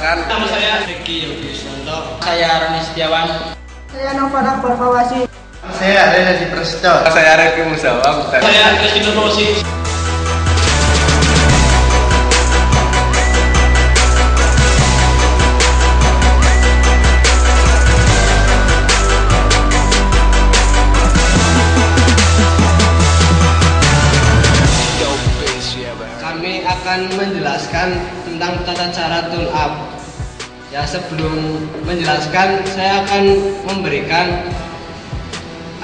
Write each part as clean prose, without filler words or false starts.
perkenalkan. Nama saya Riki Yudhiswanto. Saya Roni Setiawan. Saya Novan Akbar Fawasi. Saya Reza Cipresto. Saya Revi Musawam. Saya Kristina Rosi. Kami akan menjelaskan tentang tata cara tune up. Ya, sebelum menjelaskan, saya akan memberikan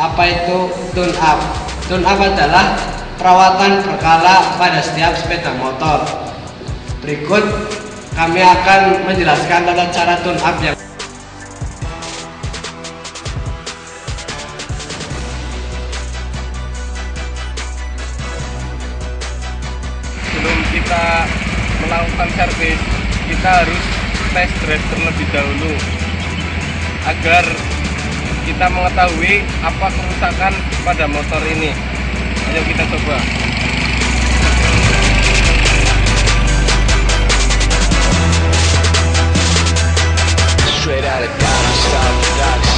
apa itu tune up. Tune up adalah perawatan berkala pada setiap sepeda motor. Berikut kami akan menjelaskan tata cara tune up yang Sebelum kita melakukan servis, kita harus test drive terlebih dahulu agar kita mengetahui apa kerusakan pada motor ini. Ayo kita coba. Straight out of Ghana, style production.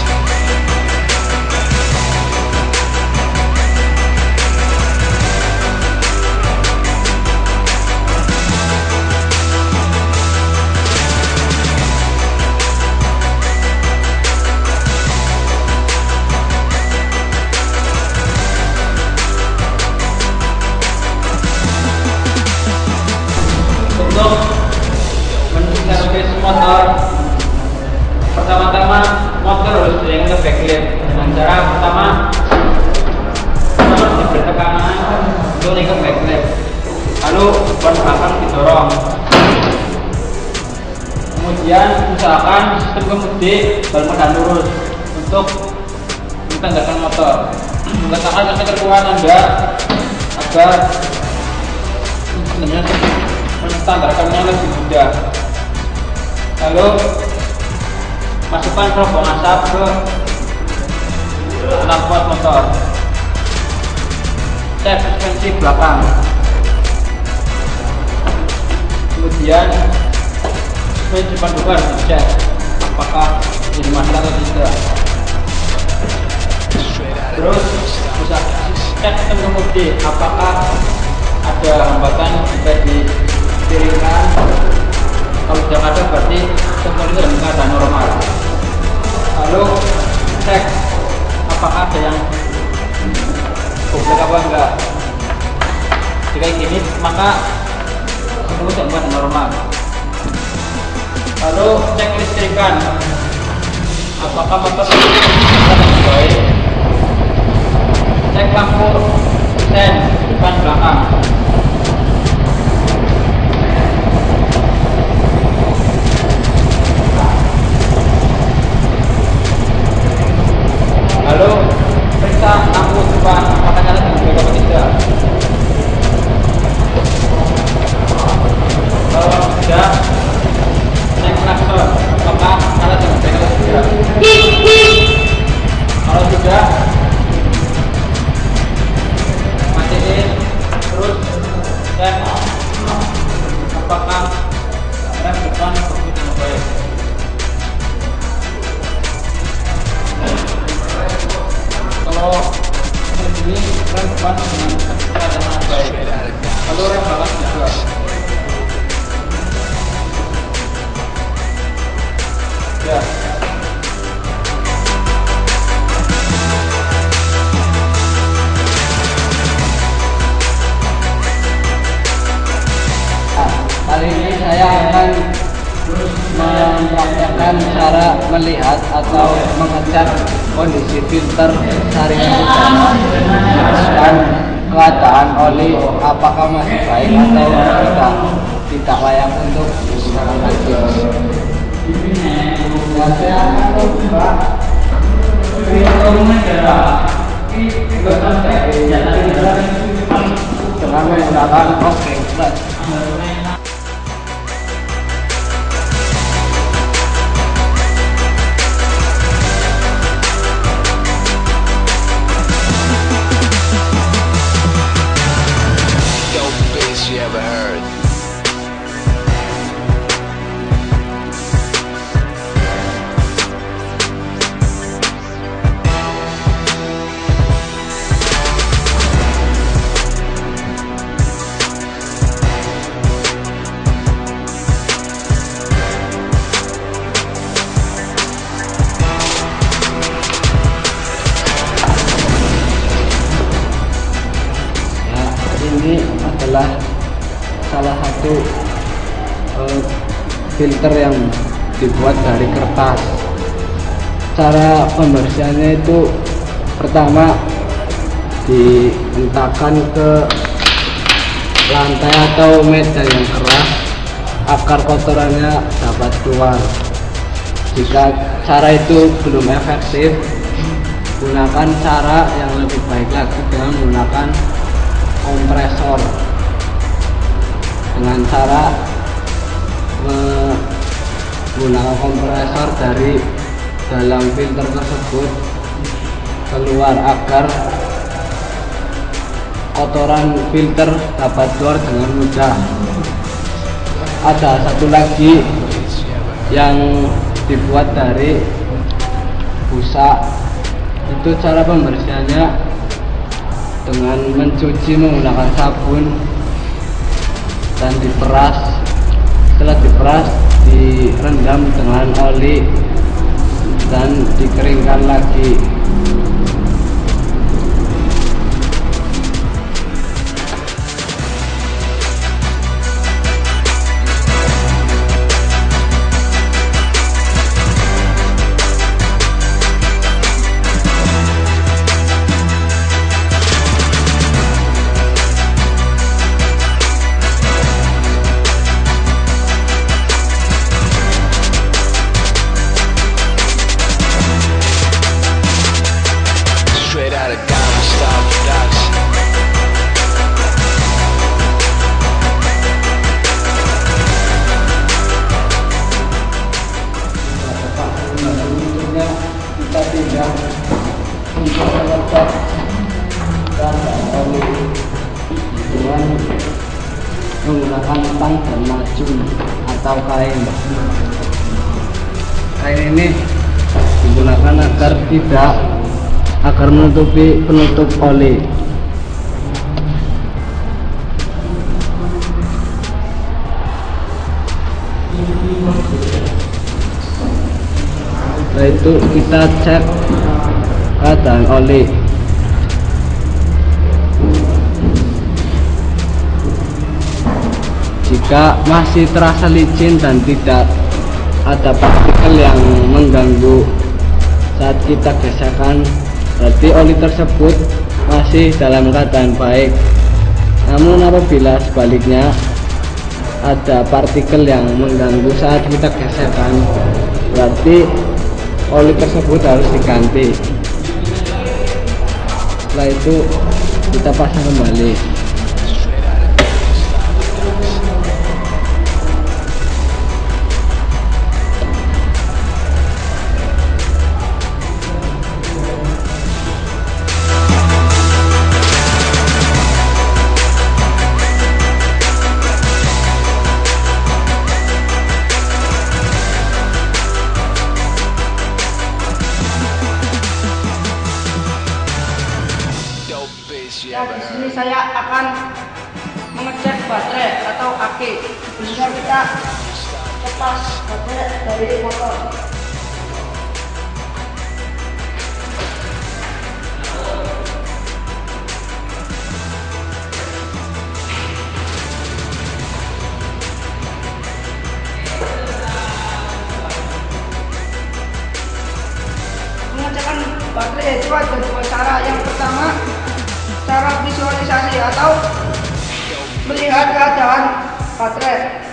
untuk menservis motor. Pertama-tama motor harus yang backlift. Dengan cara pertama diberi tekanan untuk ke backlift, lalu ban belakang didorong. Kemudian usahakan sistem kemudi ban medan lurus untuk menegakkan motor. Letakkan ketentuan Anda agar menstandarkannya lebih mudah. Lalu masukkan teropong asap ke knalpot motor. Cek suspensi belakang. Kemudian suspensi depan juga harus dicek apakah jadi masalah atau tidak. Terus bisa cek sistem kemudi apakah ada hambatan jika dipiringkan. Kalau tidak ada berarti sistem itu dalam keadaan normal. Lalu cek apakah ada yang goblok apa enggak. Jika gini maka sistem itu dalam keadaan normal. Lalu cek listrikan apakah motor dengan baik. Cek lampu sen depan belakang. Lalu periksa lampu depan apakah nyala dengan baik atau tidak. Kalau tidak, cek klakson apakah nyala dengan baik atau tidak. Kalau tidak, matiin terus cek apakah rem depan bekerja dengan baik. Kalau ini rem depan dengan keadaan baik, lalu rem belakang juga. Ya. Kali ini saya akan mempraktekkan cara melihat atau mengecek kondisi filter saringan dan keadaan oli apakah masih baik atau tidak layak untuk digunakan lagi. Dan saya akan coba dengan menggunakan obeng plus. You ever heard? filter yang dibuat dari kertas. Cara pembersihannya itu pertama dihentakkan ke lantai atau meja yang keras agar kotorannya dapat keluar. Jika cara itu belum efektif, gunakan cara yang lebih baik lagi dengan menggunakan kompresor. Dengan cara menggunakan kompresor dari dalam filter tersebut keluar agar kotoran filter dapat keluar dengan mudah. Ada satu lagi yang dibuat dari busa, itu cara pembersihannya dengan mencuci menggunakan sabun dan diperas. Setelah diperas, direndam dengan oli dan dikeringkan lagi. Straight out of Gangnam Style Production. Selanjutnya kita tinggal untuk mengecat dan oli dengan menggunakan tang dan macun atau kain. Kain ini digunakan agar menutupi penutup oli. Setelah itu kita cek keadaan oli. Jika masih terasa licin dan tidak ada partikel yang mengganggu saat kita gesekan, berarti oli tersebut masih dalam keadaan baik. Namun apabila sebaliknya ada partikel yang mengganggu saat kita gesekan, berarti oli tersebut harus diganti. Setelah itu kita pasang kembali. Ya, di sini saya akan mengecek baterai atau aki. Bisa kita lepas baterai dari motor. Mengecekkan baterai itu ada dua cara. Yang pertama, cara visualisasi atau melihat keadaan baterai.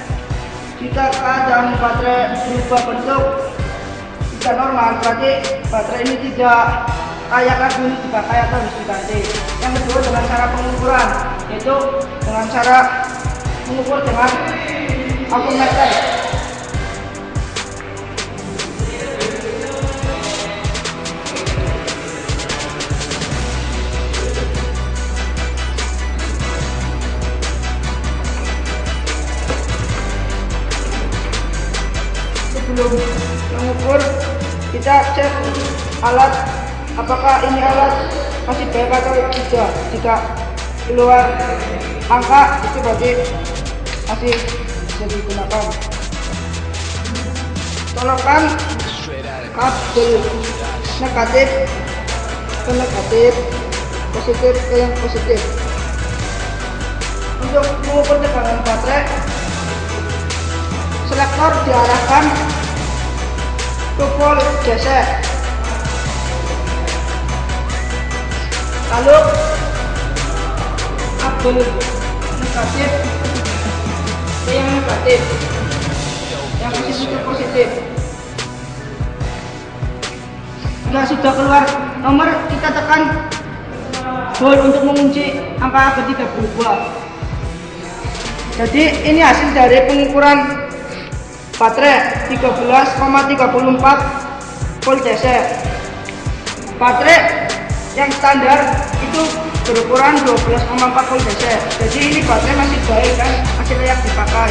Jika keadaan baterai berubah bentuk tidak normal, berarti baterai ini tidak layak lagi dipakai atau harus diganti. Yang kedua dengan cara pengukuran, yaitu dengan cara mengukur dengan ampermeter. Sebelum mengukur, kita cek alat, apakah ini alat masih baik atau tidak. Jika keluar angka, itu berarti masih bisa digunakan. Colokkan kabel negatif ke negatif, positif ke yang positif. Untuk mengukur tegangan baterai, selektor diarahkan ke pol gesek. Lalu kabel negatif ke yang negatif, yang positif ke positif. Jika sudah keluar nomor, kita tekan hold untuk mengunci angka ketika berubah. Jadi ini hasil dari pengukuran baterai 13,34 volt DC. Baterai yang standar itu berukuran 12,4 volt DC. Jadi ini baterai masih baik dan masih layak dipakai.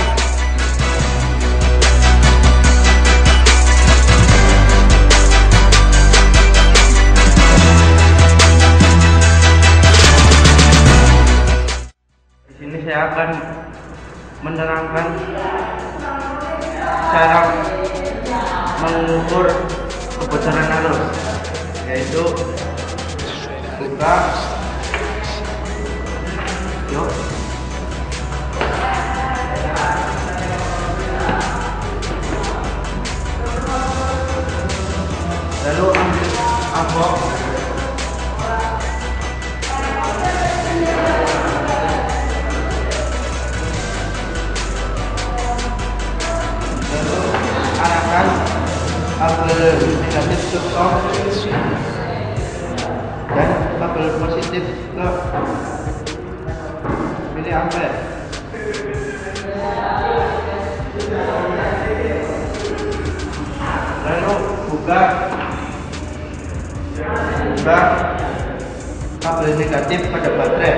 Di sini saya akan menerangkan cara mengukur kebocoran arus, yaitu buka, yuk, lalu ambil amplop, arahkan kabel negatif ke on dan kabel positif ke miliampere. Lalu buka kabel negatif pada baterai.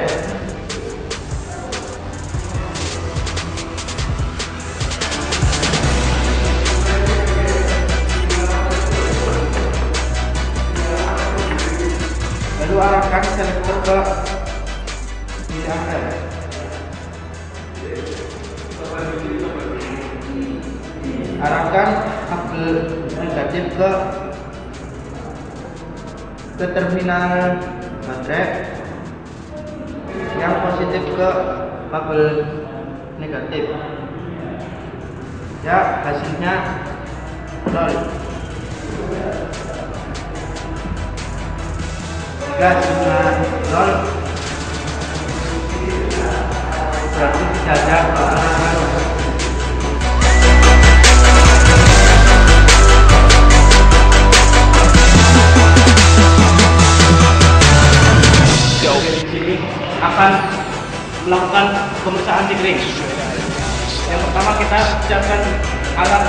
Lalu arahkan selektor ke miliampere. Arahkan kabel negatif ke terminal baterai, yang positif ke kabel negatif. Ya, hasilnya 0. Jika hasilnya 0, berarti tidak ada kebocoran arus. Dari sini akan melakukan pemeriksaan tikring. Yang pertama kita siapkan alat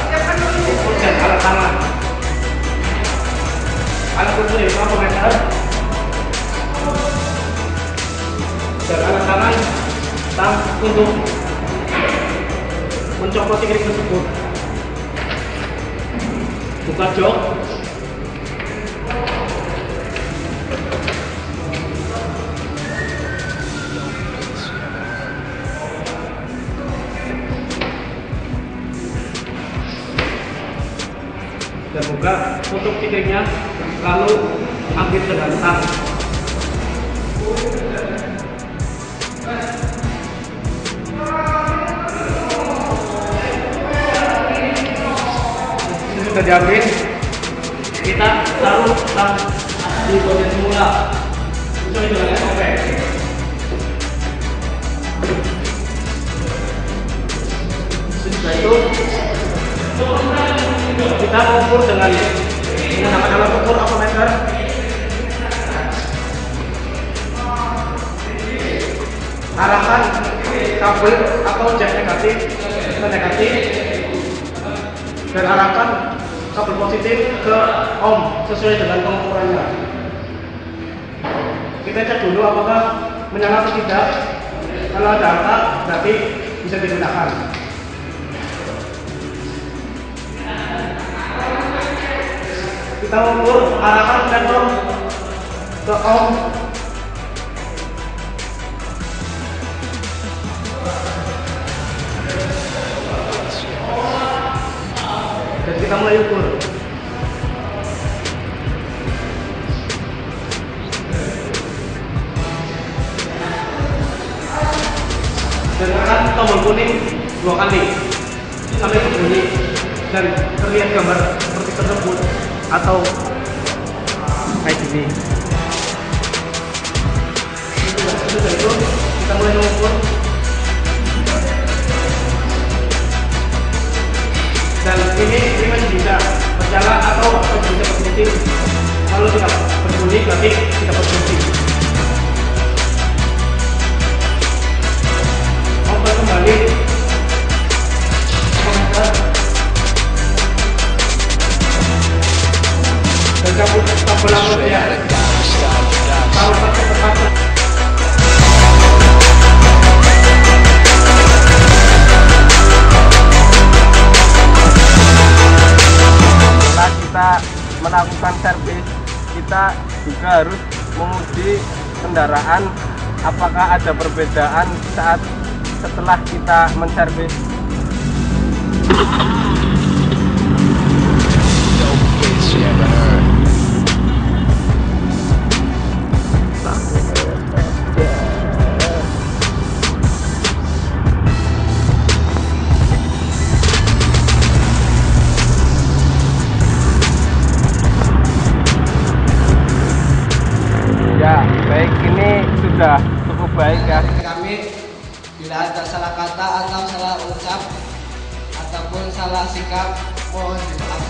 ukur dan alat tangan. Alat ukur itu meter dan alat tangan untuk mencopot tikring tersebut. Buka jok. Dan buka tutup tikringnya, lalu ambil dengan tang. Ini sudah diambil, kita taruh tang di bagian semula. Sesuai dengan SOP. Setelah itu kita mengukur dengan menggunakan alat ukur avometer. Arahkan kabel atau jack negatif ke negatif dan arahkan kabel positif ke ohm sesuai dengan pengukurannya. Kita cek dulu apakah menyala atau tidak. Kalau ada angka berarti bisa digunakan. Kita ukur, arahkan konektor ke ohm. Dan kita mulai ukur. Dan tekan tombol kuning 2 kali sampai berbunyi. dan terlihat gambar seperti tersebut atau kayak gini. Sudah itu kita mulai mengukur dan ini masih bisa berjalan atau bisa berhenti. Kalau tidak berbunyi berarti tidak berfungsi. Oke, kembali dan cabut kabel ya. Kalau pakai tepat. Setelah kita melakukan servis, kita juga harus menguji kendaraan apakah ada perbedaan saat setelah kita menservis. Ya, baik, ini sudah cukup baik ya. Kami bila ada salah kata atau salah ucap ataupun salah sikap, mohon dimaafkan.